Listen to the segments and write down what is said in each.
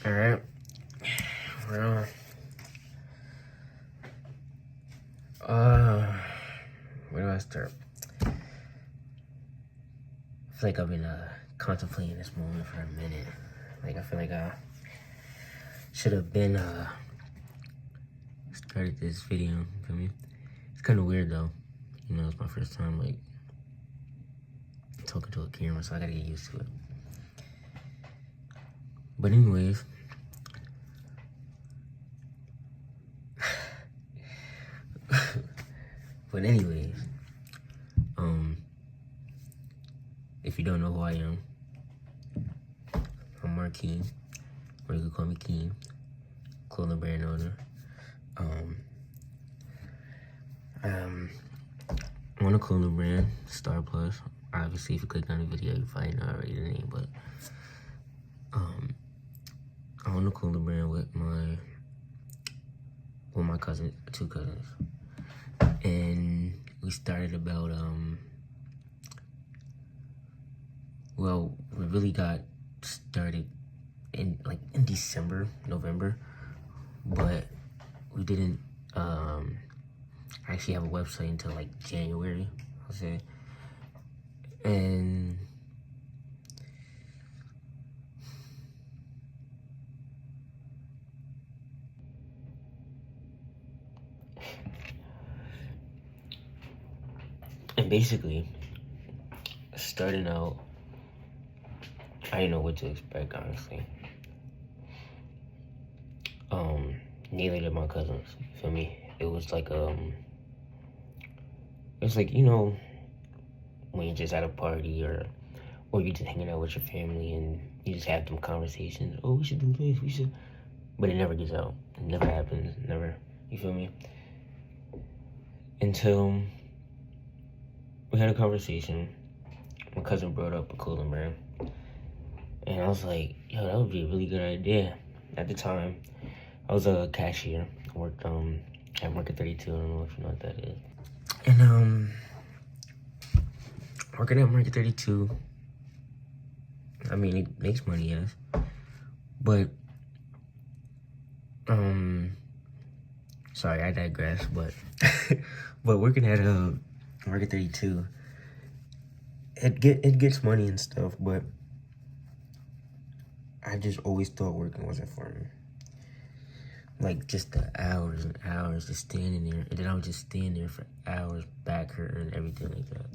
Alright. Well, where do I start? I feel like I've been contemplating this moment for a minute. Like, I feel like I should have been started this video, you feel me? It's kind of weird though. You know, it's my first time like talking to a camera, so I gotta get used to it. But anyways, if you don't know who I am, I'm Markeen, or you can call me Keen, clothing brand owner. I'm on a clothing brand, Star Plus. Obviously, if you click on the video, you probably know already the name, but I own a clothing brand with my cousin, two cousins, and we started about well, we really got started in December, November, but we didn't actually have a website until like January, I'll say. And basically, starting out, I didn't know what to expect, honestly. Neither did my cousins, you feel me? It was like, you know, when you're just at a party or you're just hanging out with your family and you just have them conversations. Oh, we should do this, we should. But it never gets out. It never happens, never, you feel me? Until we had a conversation. My cousin brought up a clothing brand. And I was like, yo, that would be a really good idea. At the time, I was a cashier. I worked at Market 32. I don't know if you know what that is. And working at Market 32, I mean, it makes money, yes. But sorry, I digress. But but working at Market 32, it gets money and stuff. But I just always thought working wasn't for me. Like, just the hours and hours just standing there. And then I would just stand there for hours, back hurting and everything like that.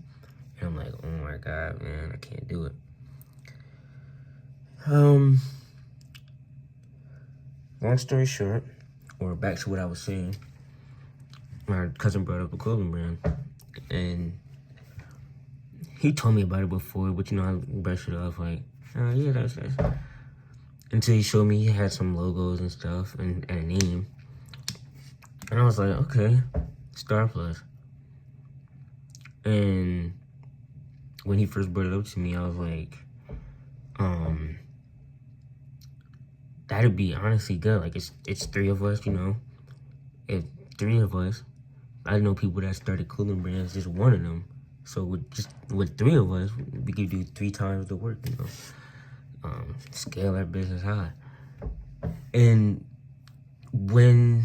And I'm like, oh my God, man, I can't do it. Long story short, or back to what I was saying, my cousin brought up a clothing brand. And he told me about it before, but you know, I brushed it off like, oh yeah, that's until he showed me he had some logos and stuff and a name. And I was like, okay, Star Plus. And when he first brought it up to me, I was like, that'd be honestly good. Like, it's three of us, you know. If three of us, I know people that started clothing brands, just one of them. So with three of us, we could do 3 times the work, you know. Scale our business high. And when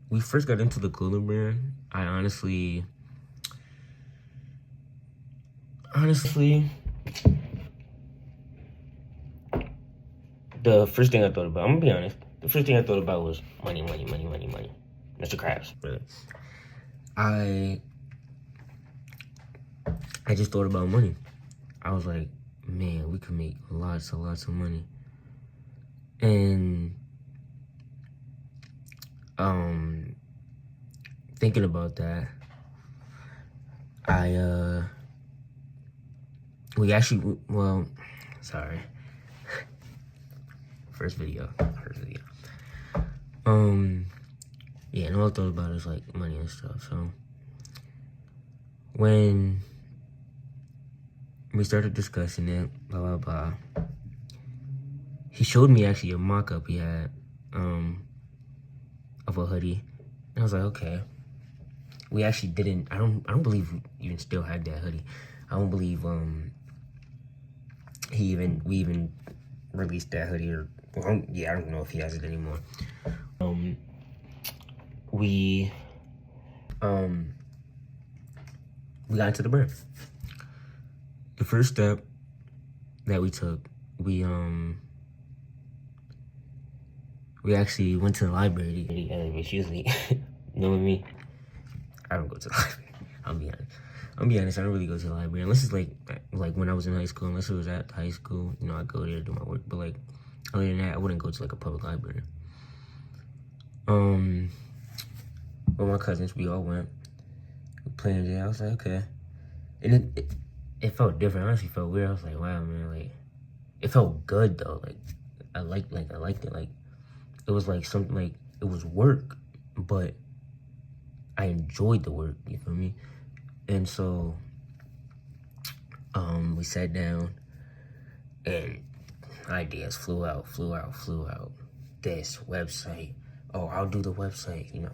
we first got into the clothing brand, I honestly, the first thing I thought about, I'm gonna be honest, the first thing I thought about was money. Mr. Krabs, really. I just thought about money. I was like, man, we could make lots of money. And thinking about that, first video. Yeah, and all I thought about is like money and stuff. So when we started discussing it, blah blah blah, he showed me actually a mock-up he had of a hoodie, and I was like, okay. We actually didn't. I don't believe we even still had that hoodie. I don't believe we even released that hoodie or Well, yeah, I don't know if he has it anymore. We got into the brand. The first step that we took, we actually went to the library, which usually, knowing me, I don't go to the library. I'll be honest. I don't really go to the library unless it's like when I was in high school. Unless it was at high school, you know, I go there to do my work. But like other than that, I wouldn't go to like a public library. With my cousins, we all went. We playing there. I was like, okay, and it felt different. Honestly, felt weird. I was like, wow, man, like it felt good though. Like I liked it. Like it was like something, like it was work, but I enjoyed the work. You feel me? And so we sat down, and ideas flew out. This website. Oh, I'll do the website. You know,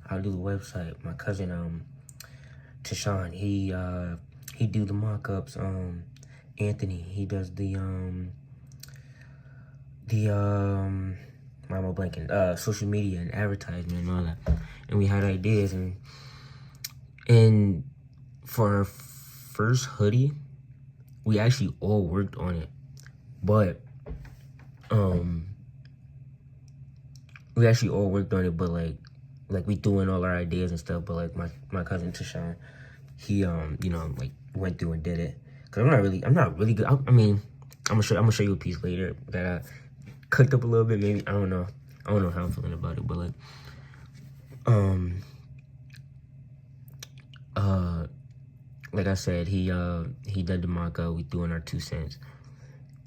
I'll do the website. My cousin, Tashawn, he do the mock-ups. Anthony, he does the why am I blanking? Social media and advertisement and all that. And we had ideas, and for our first hoodie, we actually all worked on it, but like we threw in all our ideas and stuff. But like my cousin Tashawn, he you know, like went through and did it. Cause I'm not really good. I mean, I'm gonna show you a piece later that I cooked up a little bit. Maybe I don't know how I'm feeling about it, but like like I said, he did the mock-up. We threw in our 2 cents,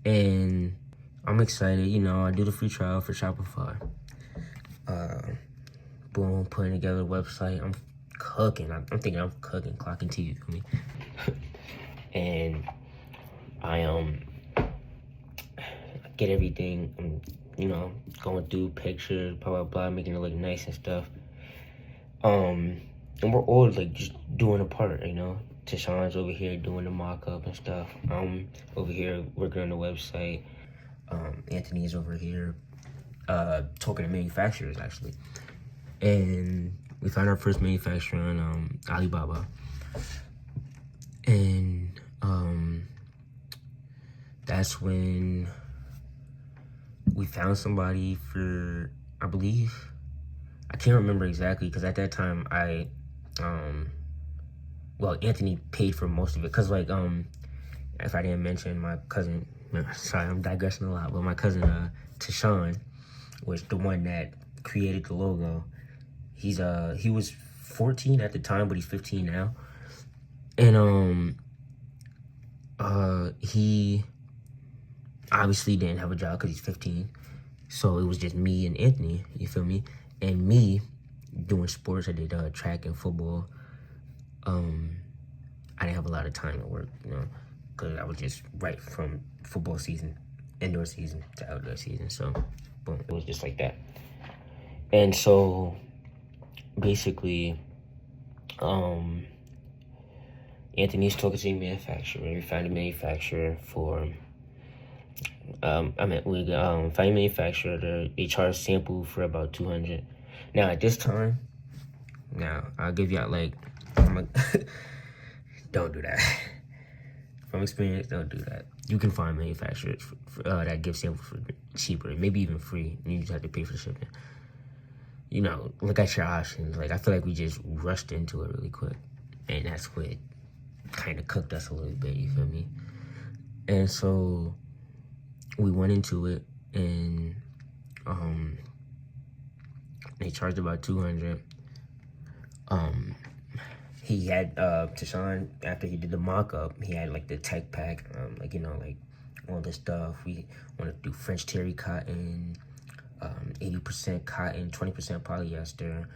and I'm excited. You know, I do the free trial for Shopify. Boom, putting together a website. I'm cooking. I'm thinking I'm cooking, clocking TV for me. And I get everything. You know, going through pictures, blah blah blah, making it look nice and stuff. And we're all like just doing a part, you know. Tashawn's over here doing the mock-up and stuff. I'm over here working on the website. Anthony's over here talking to manufacturers, actually. And we found our first manufacturer on Alibaba. And that's when we found somebody for, I believe, I can't remember exactly, because at that time well, Anthony paid for most of it, because like if I didn't mention, my cousin, sorry, I'm digressing a lot, but my cousin Tashawn was the one that created the logo. He was 14 at the time, but he's 15 now. And he obviously didn't have a job because he's 15. So it was just me and Anthony, you feel me? And me doing sports. I did track and football. I didn't have a lot of time to work, you know, because I was just right from football season, indoor season to outdoor season. So, boom, it was just like that. And so, basically, Anthony's talking to a manufacturer. We found a manufacturer for, we found a manufacturer. They charge sample for about $200. Now, at this time, I'll give y'all like, don't do that. From experience, don't do that. You can find manufacturers that give samples for cheaper, maybe even free. You just have to pay for shipping. You know, look at your options. Like, I feel like we just rushed into it really quick, and that's what kind of cooked us a little bit, you feel me? And so we went into it, and they charged about $200. He had Tashawn, after he did the mock-up, he had like the tech pack, like, you know, like all this stuff. We wanted to do French terry cotton, 80% cotton, 20% polyester.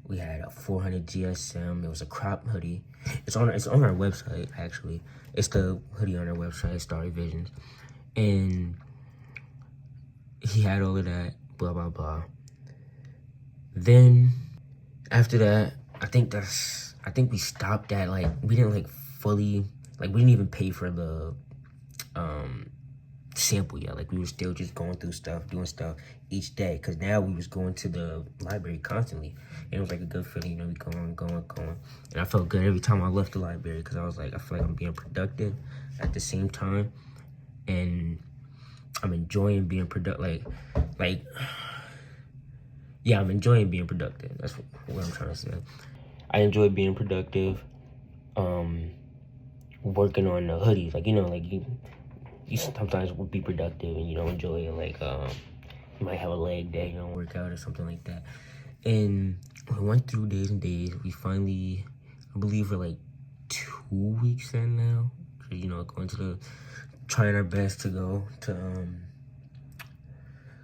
We had a 400 GSM. It was a crop hoodie. It's on our website, actually. It's the hoodie on our website, Starry Visions. And he had all of that, blah blah blah. Then after that, I think we stopped at, like, we didn't like fully, like, we didn't even pay for the sample yet. Like we were still just going through stuff, doing stuff each day. Cause now we was going to the library constantly. And it was like a good feeling, you know, we going. And I felt good every time I left the library, cause I was like, I feel like I'm being productive at the same time. And I'm enjoying being productive. Yeah, I'm enjoying being productive. That's what I'm trying to say. I enjoy being productive. Working on the hoodies, like, you know, like you sometimes would be productive and you don't enjoy it. Like, you might have a leg day, you don't work out or something like that. And we went through days and days. We finally, I believe we're like 2 weeks in now. You know, trying our best to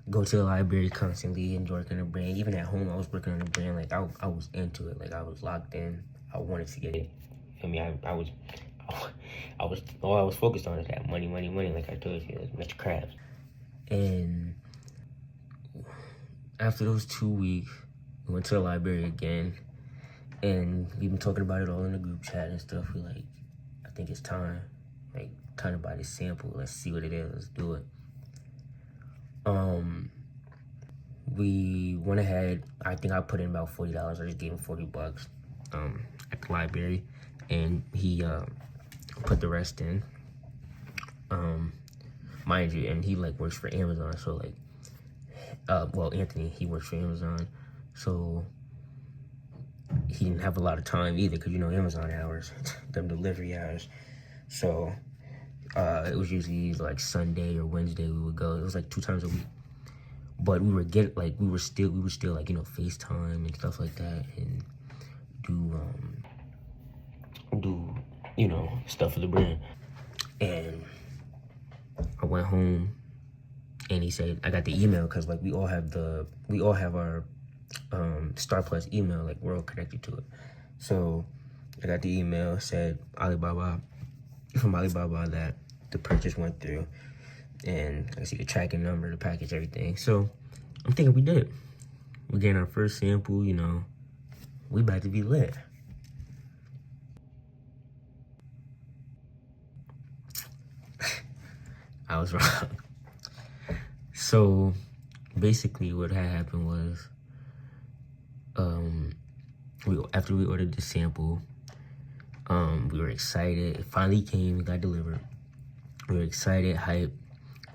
go to the library constantly and working on the brand. Even at home, I was working on the brand. Like, I was into it. Like, I was locked in. I wanted to get it. I mean, I was all I was focused on is that money. Like I told you, Mr. Krabs. And after those 2 weeks, we went to the library again, and we've been talking about it all in the group chat and stuff. We're like, I think it's time. Like, time to buy this sample. Let's see what it is. Let's do it. We went ahead. I think I put in about $40. I just gave him $40 at the library, and he put the rest in. Mind you, and he like works for Amazon, so like, well, Anthony, he works for Amazon, so he didn't have a lot of time either, because you know Amazon hours, them delivery hours. So it was usually like Sunday or Wednesday we would go. It was like 2 times a week. But we were still like, you know, FaceTime and stuff like that, and do you know, stuff for the brand. And I went home, and he said, I got the email, because like we all have our Star Plus email, like we're all connected to it. So I got the email, said from Alibaba that the purchase went through, and I see the tracking number, the package, everything. So I'm thinking we did it. We're getting our first sample, you know, we about to be lit. I was wrong. So basically what had happened was, after we ordered the sample, we were excited. It finally came, it got delivered. We were excited, hyped.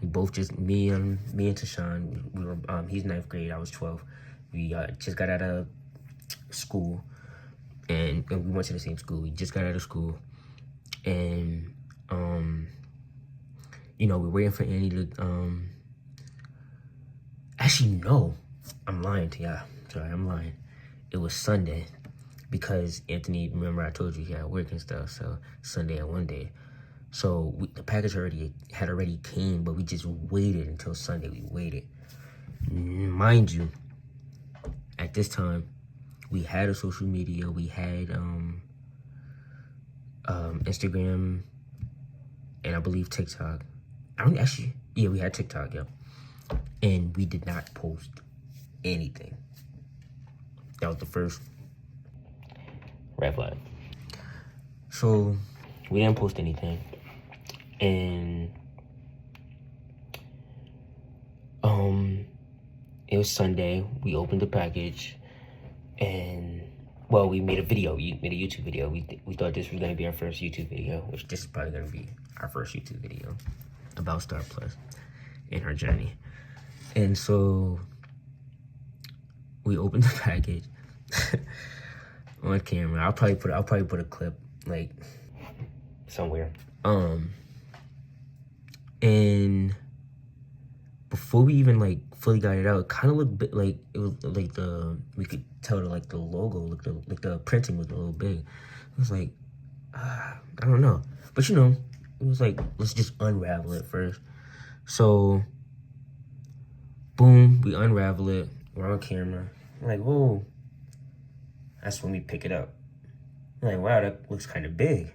We both me and Tashawn, we were, he's 9th grade, I was 12. We just got out of school, and we went to the same school. We just got out of school, and you know, we're waiting for Annie to actually, no, I'm lying to y'all. Sorry, I'm lying. It was Sunday, because Anthony, remember I told you he had work and stuff, so Sunday and one day. So the package had already came, but we just waited until Sunday. We waited. Mind you, at this time, we had a social media. We had Instagram, and I believe TikTok. We had TikTok, yeah. And we did not post anything. That was the first red flag. So we didn't post anything. And it was Sunday. We opened the package, and well, we made a video. We made a YouTube video. We thought this was gonna be our first YouTube video, which this is probably gonna be our first YouTube video about Star Plus and our journey. And so we opened the package on camera. I'll probably put a clip like somewhere. And before we even like fully got it out, it kind of looked bit like it was like we could tell like the logo, like the printing was a little big. It was like, I don't know, but you know, it was like, let's just unravel it first. So boom, we unravel it. We're on camera. I'm like, whoa. That's when we pick it up. I'm like, wow, that looks kind of big.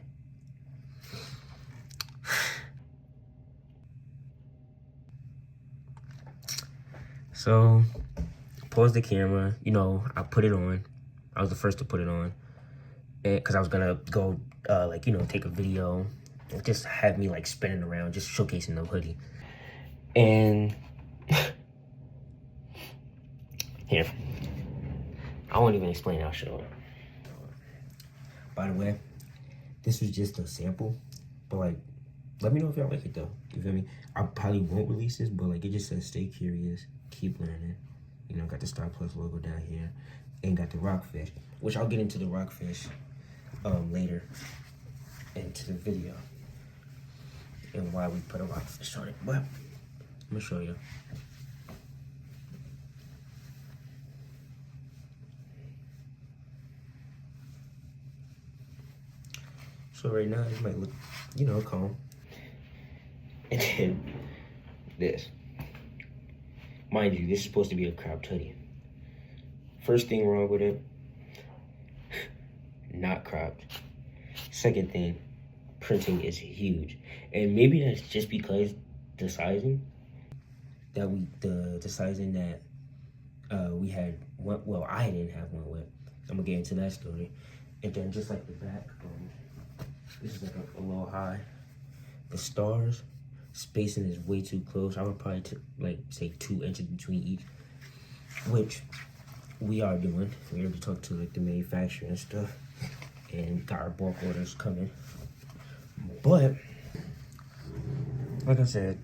So, pause the camera. You know, I put it on. I was the first to put it on, because I was gonna go, like, you know, take a video and just have me like spinning around, just showcasing the hoodie. And here, I won't even explain it, I'll show it. By the way, this was just a sample, but like, let me know if y'all like it though. You feel me? I probably won't release this, but like, it just says stay curious, keep learning. You know, got the Star Plus logo down here, and got the rockfish, which I'll get into the rockfish later into the video and why we put a rockfish on it. But I'm gonna show you. So right now, it might look, you know, calm. And then this. Mind you, this is supposed to be a cropped hoodie. First thing wrong with it, not cropped. Second thing, printing is huge. And maybe that's just because the sizing that the sizing that we had, well, I didn't have one with. I'm gonna get into that story. And then just like the back, this is like a little high. The stars, spacing is way too close. I would probably like say 2 inches between each, which we are doing. We already talked to like the manufacturer and stuff, and got our bulk orders coming. But like I said,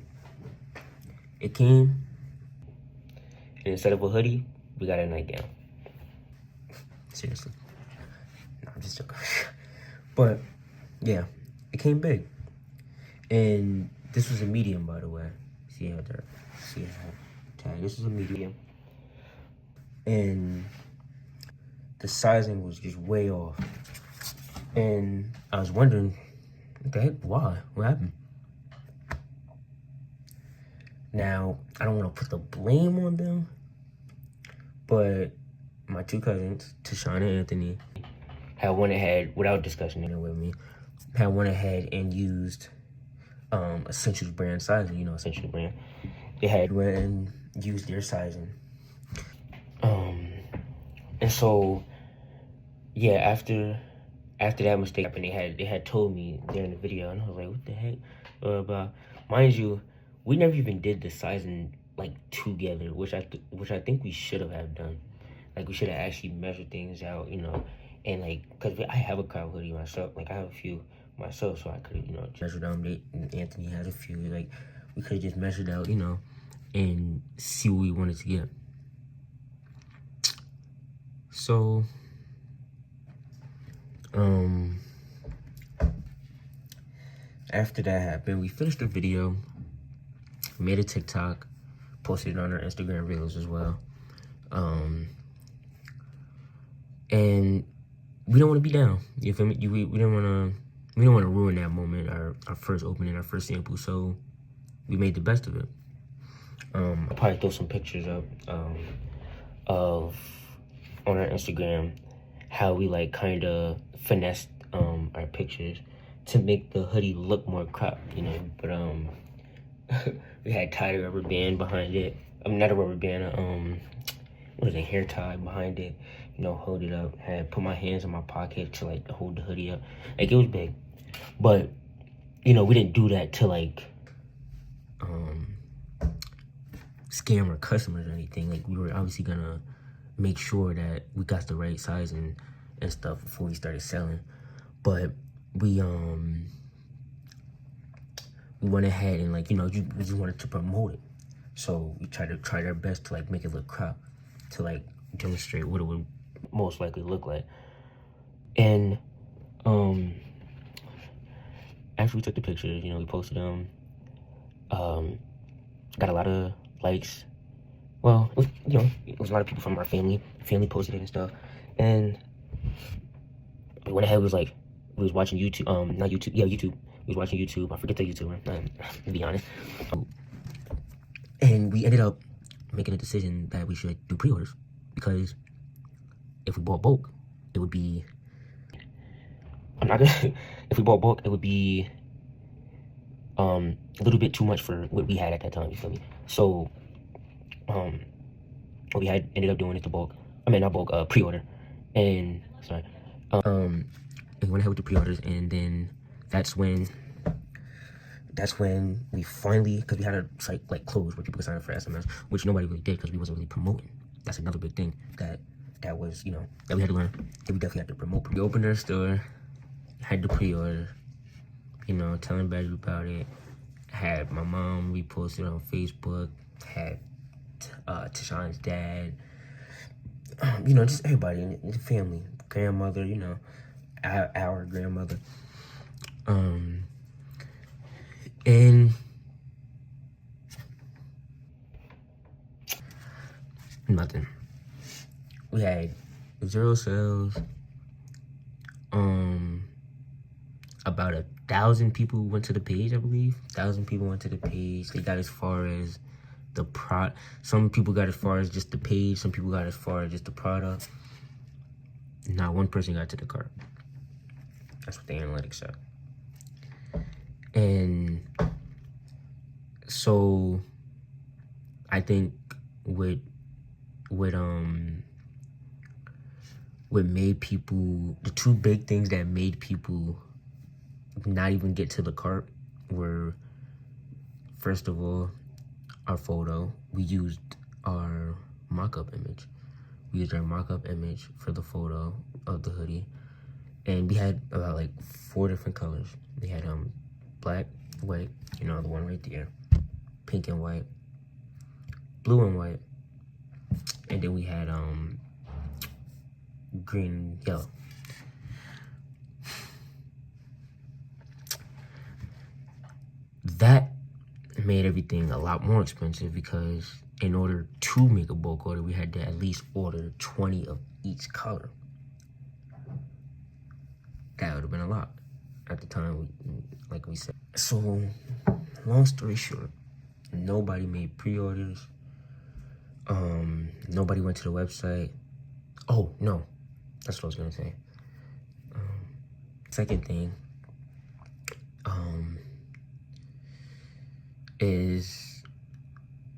it came, and instead of a hoodie, we got a nightgown. Seriously, no, I'm just joking. But yeah, it came big, and this was a medium, by the way. See how tag. This is a medium, and the sizing was just way off. And I was wondering, what the heck, why? What happened? Now, I don't want to put the blame on them, but my 2 cousins, Tashawn and Anthony, had went ahead, without discussing it with me, had went ahead and used Essentials brand sizing, you know, Essentials brand. They had went and used their sizing. And so, yeah, after that mistake happened, they had told me during the video, and I was like, what the heck? But mind you, we never even did the sizing like together, which I think we should have done. Like, we should have actually measured things out, you know, and like, cause I have a crowd hoodie myself. Like, I have a few myself, so I could, you know, measured out. Anthony has a few. Like, we could have just measured out, you know, and see what we wanted to get. So, after that happened, we finished the video, made a TikTok, posted it on our Instagram reels as well. And we don't want to be down. You feel me? We don't want to ruin that moment, our first opening, our first sample. So we made the best of it. I'll probably throw some pictures up of on our Instagram how we like kind of finessed our pictures to make the hoodie look more cropped, you know. But we had tied a rubber band behind it. Not a rubber band. What is it? Hair tie behind it. You know, hold it up. Had put my hands in my pocket to like hold the hoodie up. Like, it was big, but you know, we didn't do that to like scam our customers or anything. Like, we were obviously gonna make sure that we got the right size and stuff before we started selling. But we went ahead and, like, you know, we just wanted to promote it. So we tried our best to like make it look cropped, to like demonstrate what it would most likely look like. And after we took the pictures, you know, we posted them. Got a lot of likes. Well, you know, it was a lot of people from our family posted it and stuff. And we went ahead, was like, we was watching YouTube, not YouTube, yeah, YouTube. We was watching YouTube. I forget the YouTuber, to be honest. And we ended up making a decision that we should do pre-orders, because if we bought bulk, it would be, if we bought bulk, it would be a little bit too much for what we had at that time, you feel me? So, what we had ended up doing is the bulk, not bulk, pre-order. And, sorry, we went ahead with the pre-orders, and then that's when that's when we finally, because we had a site like closed where people could sign up for SMS, which nobody really did because we wasn't really promoting. That's another big thing that was, you know, that we had to learn, that we definitely had to promote. We opened our store, had to pre-order, you know, telling Badger about it. Had my mom repost it on Facebook, had Tashawn's dad, you know, just everybody in the family, grandmother, you know, our grandmother. And nothing. We had 0 sales. About 1,000 people went to the page, I believe. 1,000 people went to the page. They got as far as the some people got as far as just the page. Some people got as far as just the product. Not one person got to the cart. That's what the analytics said. And so I think what made people, the two big things that made people not even get to the cart were, first of all, our photo. We used our mock-up image. We used our mock-up image for the photo of the hoodie. And we had about like 4 different colors. We had black, white, you know, the one right there, pink and white, blue and white, and then we had green, yellow. That made everything a lot more expensive because in order to make a bulk order, we had to at least order 20 of each color. That would have been a lot at the time, like we said. So, long story short, nobody made pre-orders. Nobody went to the website. Oh, no. That's what I was gonna say. Second thing, is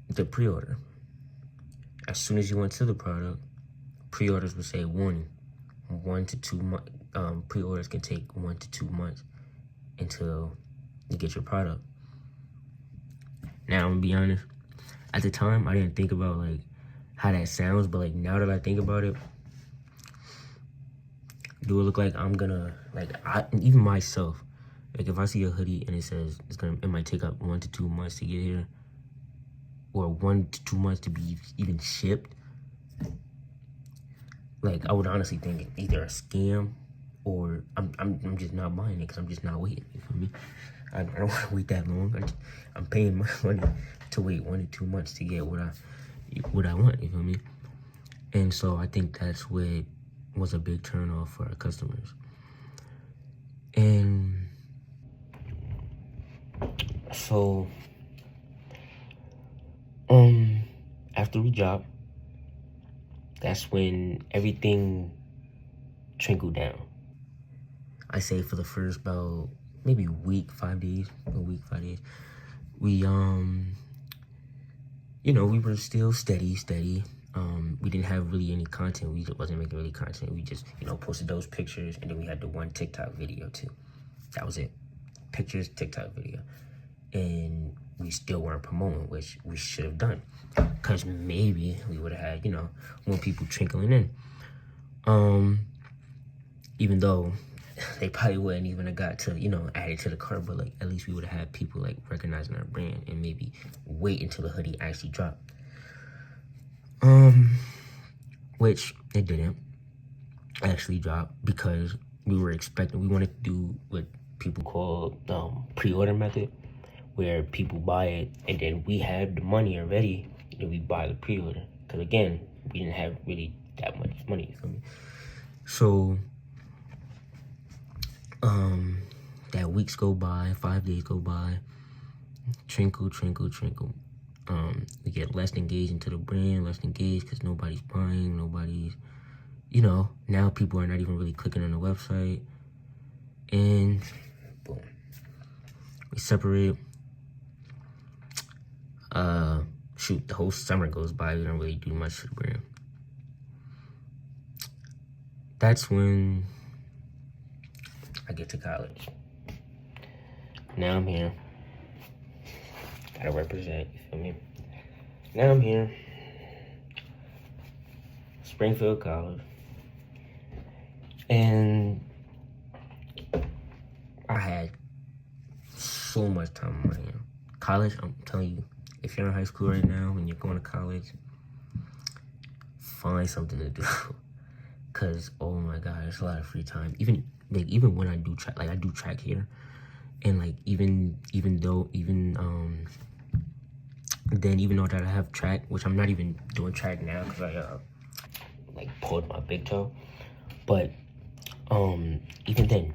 the pre-order. As soon as you went to the product, pre-orders would say warning. 1 to 2 months. Pre-orders can take 1 to 2 months until you get your product. Now, I'm gonna be honest. At the time, I didn't think about like how that sounds, but like now that I think about it, do it look like I'm gonna, like, even myself, like if I see a hoodie and it says it might take up 1 to 2 months to get here, or 1 to 2 months to be even shipped, like I would honestly think it's either a scam or I'm just not buying it because I'm just not waiting. You feel me? I don't want to wait that long. I'm paying my money to wait 1 to 2 months to get what I want. You feel me? And so I think that's what was a big turnoff for our customers. And so after we dropped, that's when everything trickled down. I say for the first about maybe a week, 5 days, we you know, we were still steady. We didn't have really any content. We wasn't making really content. We just, you know, posted those pictures, and then we had the one TikTok video too. That was it. Pictures, TikTok video. And we still weren't promoting, which we should have done. Because maybe we would have had, you know, more people trickling in. Even though they probably wouldn't even have got to, you know, add it to the cart, but like at least we would have had people like recognizing our brand and maybe wait until the hoodie actually dropped. Which it didn't actually drop because we wanted to do what people call pre-order method, where people buy it and then we have the money already and we buy the pre-order. Because again, we didn't have really that much money, you feel me? So that weeks go by, 5 days go by, trinkle. We get less engaged into the brand, less engaged because nobody's buying, you know, now people are not even really clicking on the website. And boom, we separate. Shoot, the whole summer goes by, we don't really do much to the brand. That's when I get to college. Now I'm here. Gotta represent, you feel me? Now I'm here, Springfield College, and I had so much time on my hands. College, I'm telling you, if you're in high school right now and you're going to college, find something to do. Cause oh my god, it's a lot of free time. Even when I do track, like I do track here, and like even though that I have track, which I'm not even doing track now because I like pulled my big toe, but even then,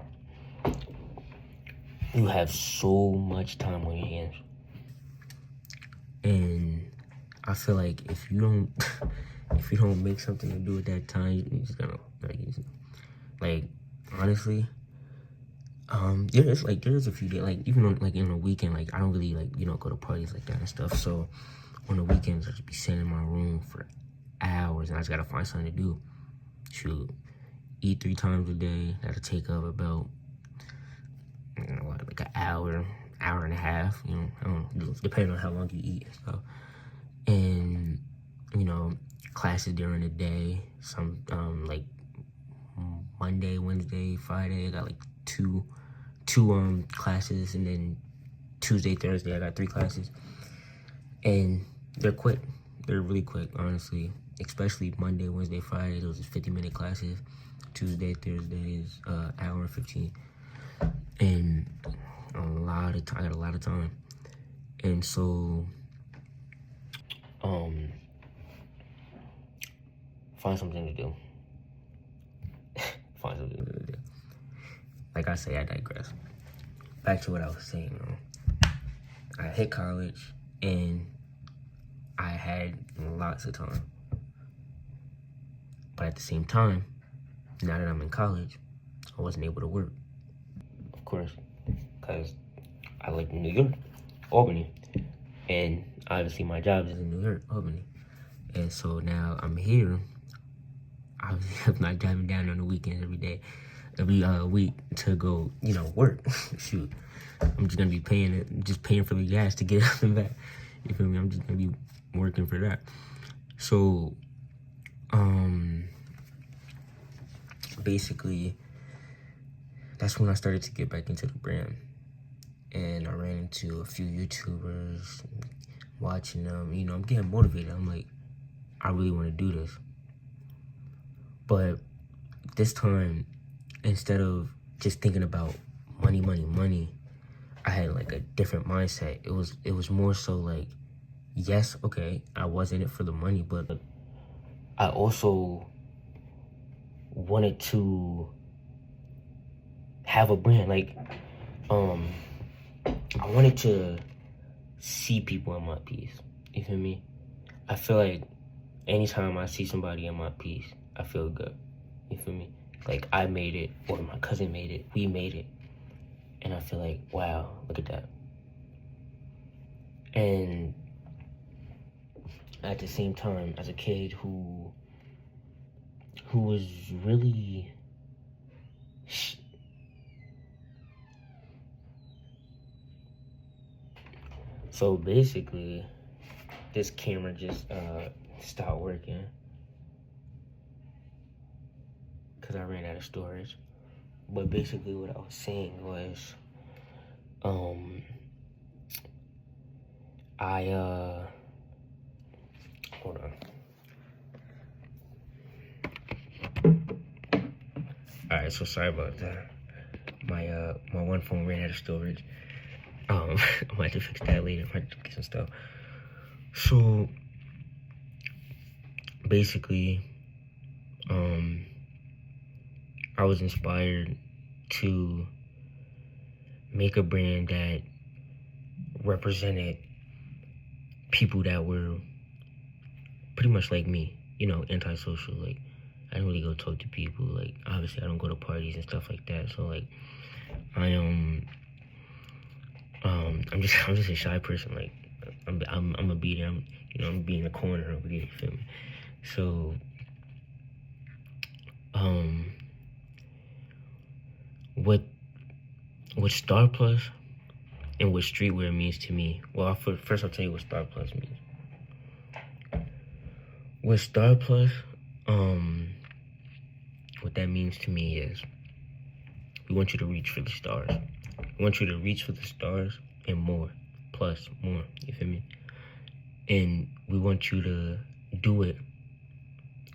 you have so much time on your hands, and I feel like if you don't if you don't make something to do at that time, you're just gonna like honestly. There's a few days, like even on like in a weekend, like I don't really like go to parties like that and stuff. So on the weekends, I just be sitting in my room for hours, and I just gotta find something to do. Shoot, eat 3 times a day. That'll take up about like an hour and a half. I don't know, depending on how long you eat and stuff. And classes during the day. Some like Monday, Wednesday, Friday. I got like two classes, and then Tuesday, Thursday, I got 3 classes, and they're quick. They're really quick, honestly. Especially Monday, Wednesday, Friday. Those are 50-minute classes. Tuesday, Thursday is hour and 15, and I got a lot of time, and so find something to do. Find something to do. Like I say, I digress. Back to what I was saying, I hit college, and I had lots of time. But at the same time, now that I'm in college, I wasn't able to work. Of course, because I live in New York, Albany. And obviously my job is in New York, Albany. And so now I'm here. Obviously, I'm not driving down on the weekends every week to go, work. Shoot. I'm just gonna be paying for the gas to get up and back. You feel me? I'm just gonna be working for that. So, basically, that's when I started to get back into the brand. And I ran into a few YouTubers, watching them. I'm getting motivated. I'm like, I really want to do this. But this time, instead of just thinking about money, I had like a different mindset. It was more so like, yes, okay, I was in it for the money, but I also wanted to have a brand. Like, I wanted to see people in my piece. You feel me? I feel like anytime I see somebody in my piece, I feel good. You feel me? Like I made it, or my cousin made it, we made it. And I feel like, wow, look at that. And at the same time, as a kid who was really so basically this camera just stopped working because I ran out of storage. But basically what I was saying was hold on. Alright, so sorry about that. My one phone ran out of storage. I might have to fix that later. I might have to get some stuff. So basically, I was inspired to make a brand that represented people that were pretty much like me, antisocial. Like, I don't really go talk to people. Like, obviously, I don't go to parties and stuff like that. So, like, I'm just a shy person. Like, I'm gonna be there. I'm be in the corner over there. You feel me? So, with Star Plus, and what streetwear means to me. Well, first I'll tell you what Star Plus means. With Star Plus, what that means to me is we want you to reach for the stars. We want you to reach for the stars and more, plus more. You feel me? And we want you to do it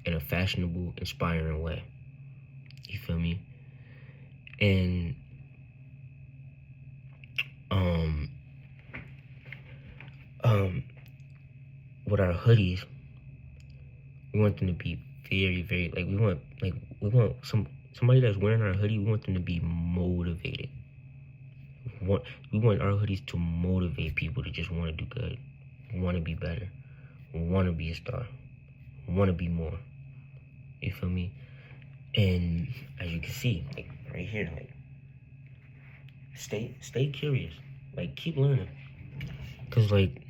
in a fashionable, inspiring way. You feel me? And with our hoodies, we want them to be very, very, like we want somebody that's wearing our hoodie, we want them to be motivated. We want our hoodies to motivate people to just want to do good, want to be better, want to be a star, want to be more. You feel me? And as you can see, like right here, like stay curious, like keep learning, cause like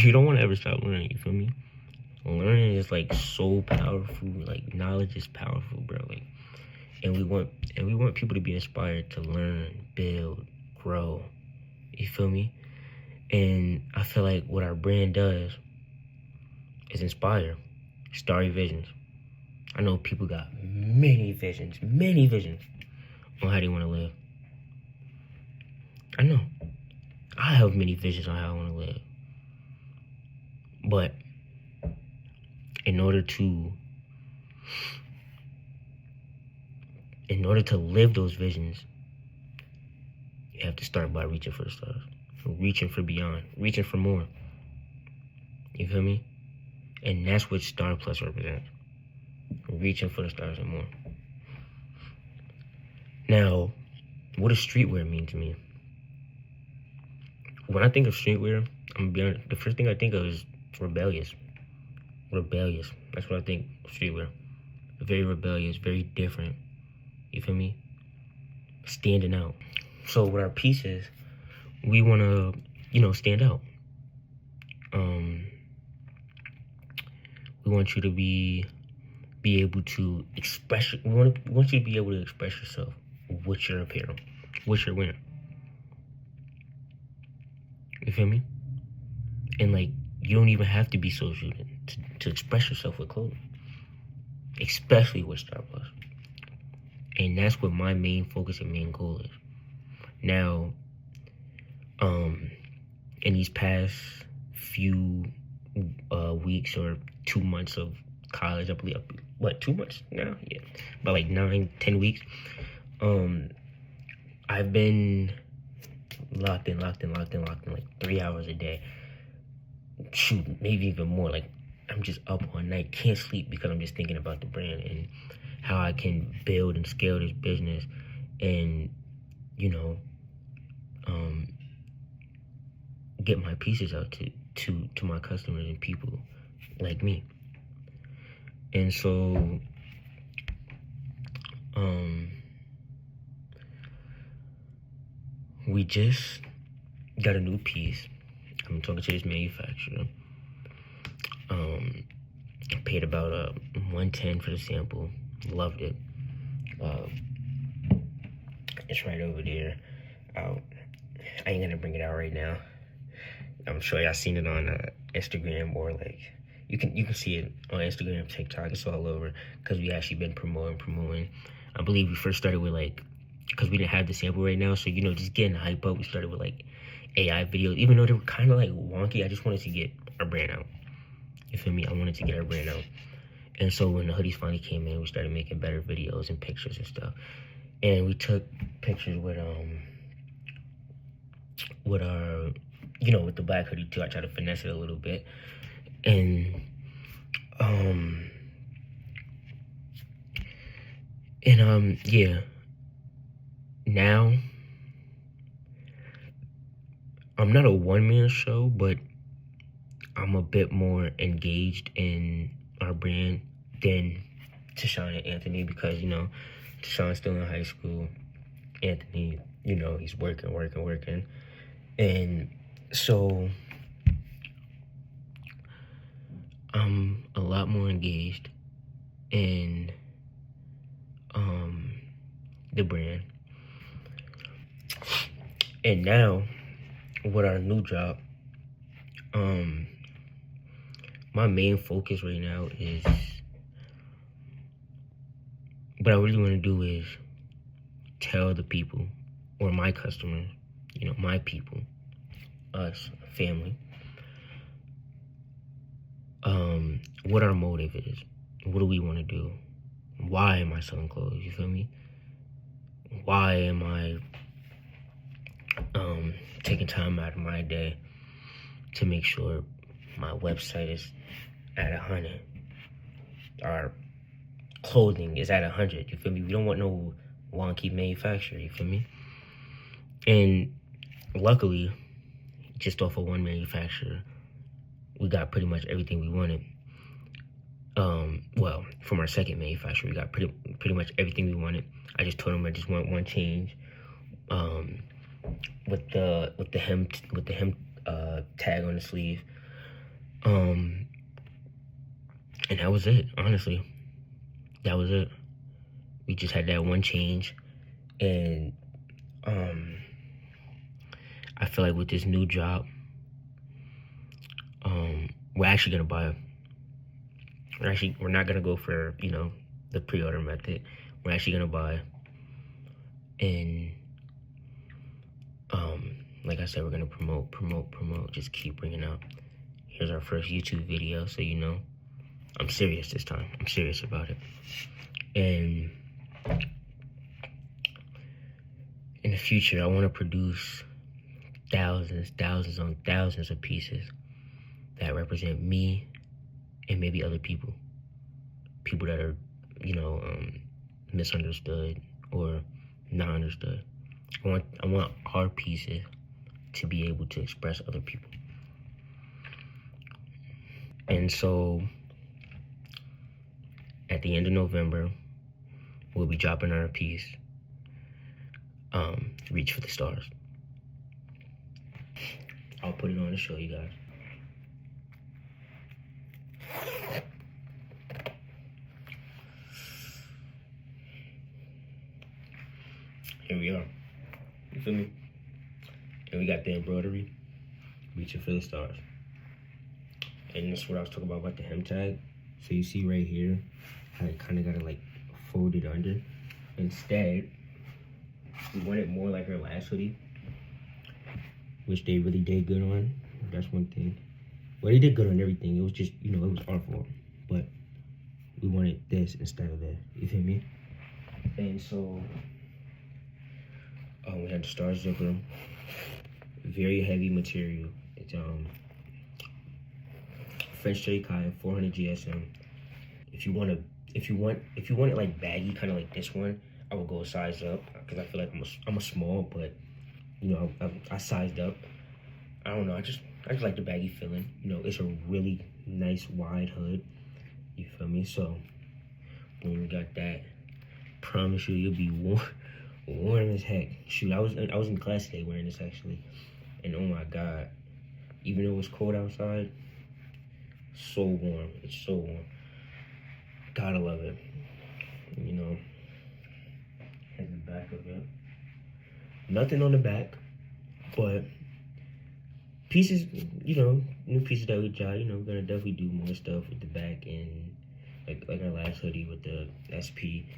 you don't want to ever stop learning. You feel me? Learning is like so powerful. Like knowledge is powerful, bro. Like, and we want people to be inspired to learn, build, grow. You feel me? And I feel like what our brand does is inspire, starry visions. I know people got many visions on how they want to live. I know. I have many visions on how I want to live. But in order to live those visions, you have to start by reaching for the stars, reaching for beyond, reaching for more. You feel me? And that's what Star Plus represents. Reaching for the stars and more. Now, what does streetwear mean to me? When I think of streetwear, I'm gonna be honest, the first thing I think of is rebellious. Rebellious. That's what I think of streetwear. Very rebellious, very different. You feel me? Standing out. So with our pieces, we wanna, stand out. We want you to be able to express. We want you to be able to express yourself with your apparel, with your wearing. You feel me? And like, you don't even have to be social to express yourself with clothing, especially with Star Plus. And that's what my main focus and main goal is. Now, in these past few weeks or 2 months of college, I believe, 2 months now? Yeah, about like 9-10 weeks. I've been locked in like 3 hours a day. Shoot, maybe even more. Like, I'm just up all night, can't sleep because I'm just thinking about the brand and how I can build and scale this business and, get my pieces out to my customers and people like me. And so, we just got a new piece. I'm talking to this manufacturer. Paid about $110 for the sample. Loved it. It's right over there. I ain't gonna bring it out right now. I'm sure y'all seen it on Instagram, or like you can see it on Instagram, TikTok. It's all over because we actually been promoting. I believe we first started with because we didn't have the sample right now, so just getting hype up. We started with AI videos, even though they were kind of wonky. I just wanted to get our brand out. You feel me? I wanted to get our brand out. And so when the hoodies finally came in, we started making better videos and pictures and stuff. And we took pictures with our, with the black hoodie too. I tried to finesse it a little bit. And yeah. Now, I'm not a one-man show, but I'm a bit more engaged in our brand than Tashawn and Anthony because, Tashawn's still in high school. Anthony, he's working. And so I'm a lot more engaged in the brand. And now, with our new job, my main focus right now is, what I really want to do is tell the people, or my customers, my people, us, family, what our motive is. What do we want to do? Why am I selling clothes? You feel me? Why am I taking time out of my day to make sure my website is at 100? Our clothing is at 100. You feel me? We don't want no wonky manufacturer. You feel me? And luckily, just off of one manufacturer, we got pretty much everything we wanted. Well, from our second manufacturer, we got pretty much everything we wanted. I just told him I just want one change, with the hem tag on the sleeve, and that was it. Honestly, that was it. We just had that one change, and I feel like with this new job, we're actually gonna buy. We're not gonna go for the pre-order method. We're actually gonna buy, and like I said, we're gonna promote, just keep bringing out. Here's our first YouTube video, so I'm serious this time. I'm serious about it. And in the future, I want to produce thousands on thousands of pieces that represent me and maybe other people that are misunderstood or not understood. I want our pieces to be able to express other people. And so at the end of November, we'll be dropping our piece, Reach for the Stars. I'll put it on to show you guys. Here we are. You feel me? And we got the embroidery, Reaching for the Stars. And that's what I was talking about the hem tag. So you see right here how it kind of got it like folded under. Instead, we want it more like our last hoodie, which they really did good on. That's one thing. Well, they did good on everything. It was just, it was our fault. But we wanted this instead of that. You feel me? And so, we had the star zipper. Very heavy material. It's French cherry cotton, 400 GSM. If you want it like baggy, kind of like this one, I would go a size up, because I feel like I'm a small, but I sized up. I don't know. I just like the baggy feeling. It's a really nice wide hood. You feel me? So when we got that, promise you'll be warm as heck. Shoot, I was in class today wearing this actually, and oh my god, even though it's cold outside, so warm. It's so warm. Gotta love it. Here's the back of it. Nothing on the back, but pieces, new pieces that we try. We're gonna definitely do more stuff with the back, and like our last hoodie with the SP.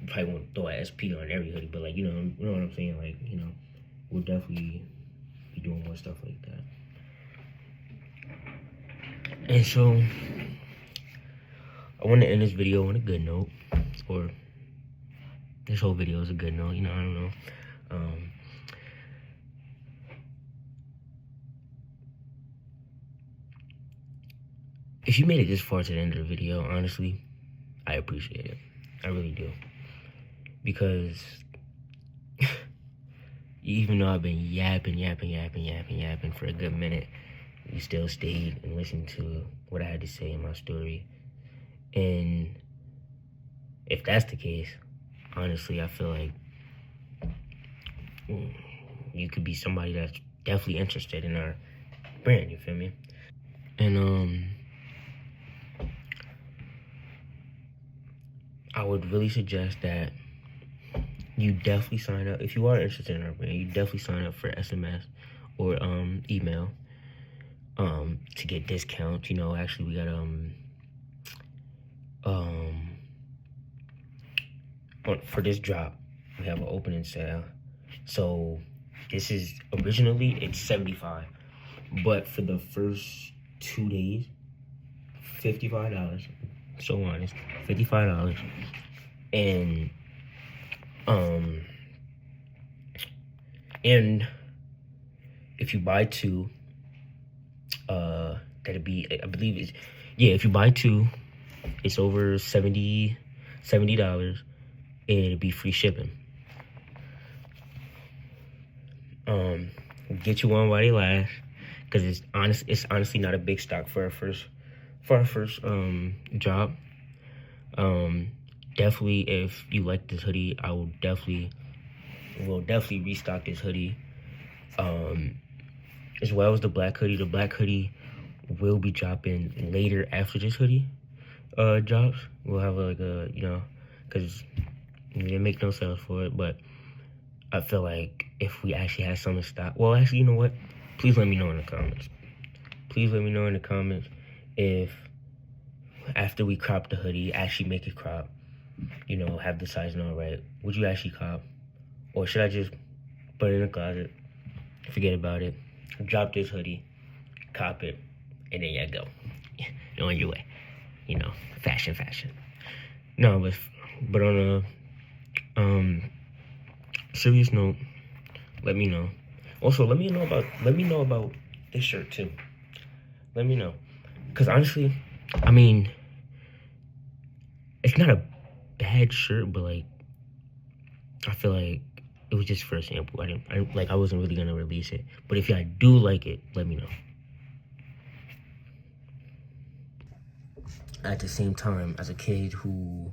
Probably won't throw an SP on every hoodie, but you know what I'm saying. We'll definitely be doing more stuff like that. And so I want to end this video on a good note, or this whole video is a good note. I don't know. If you made it this far to the end of the video, honestly, I appreciate it. I really do. Because even though I've been yapping for a good minute, you still stayed and listened to what I had to say in my story. And if that's the case, honestly, I feel like you could be somebody that's definitely interested in our brand, you feel me? And I would really suggest that you definitely sign up. If you are interested in our brand, you definitely sign up for SMS or email to get discounts. You know, actually we got for this drop, we have an opening sale. So this is originally it's $75, but for the first 2 days, $55. So honest, $55, and and if you buy two, that'd be, I believe it's, yeah, if you buy two, it's over $70, and it'd be free shipping. Get you one while they last, because it's honestly not a big stock for our first job. Definitely, if you like this hoodie, will definitely restock this hoodie, as well as the black hoodie. The black hoodie will be dropping later after this hoodie drops. We'll have like a, you know, because we didn't make no sales for it, but I feel like if we actually had some in stock, well, actually, you know what? Please let me know in the comments. Please let me know in the comments if after we crop the hoodie, actually make it crop, you know, have the sizing all right, would you actually cop? Or should I just put it in the closet, forget about it, drop this hoodie, cop it, and then you go. You're on your way. You know, fashion. No, but on a serious note, let me know. Also, let me know about this shirt too. Let me know, cause honestly, I mean, it's not a bad shirt, but like, I feel like it was just for a sample. I wasn't really gonna release it. But if y'all do like it, let me know. At the same time, as a kid who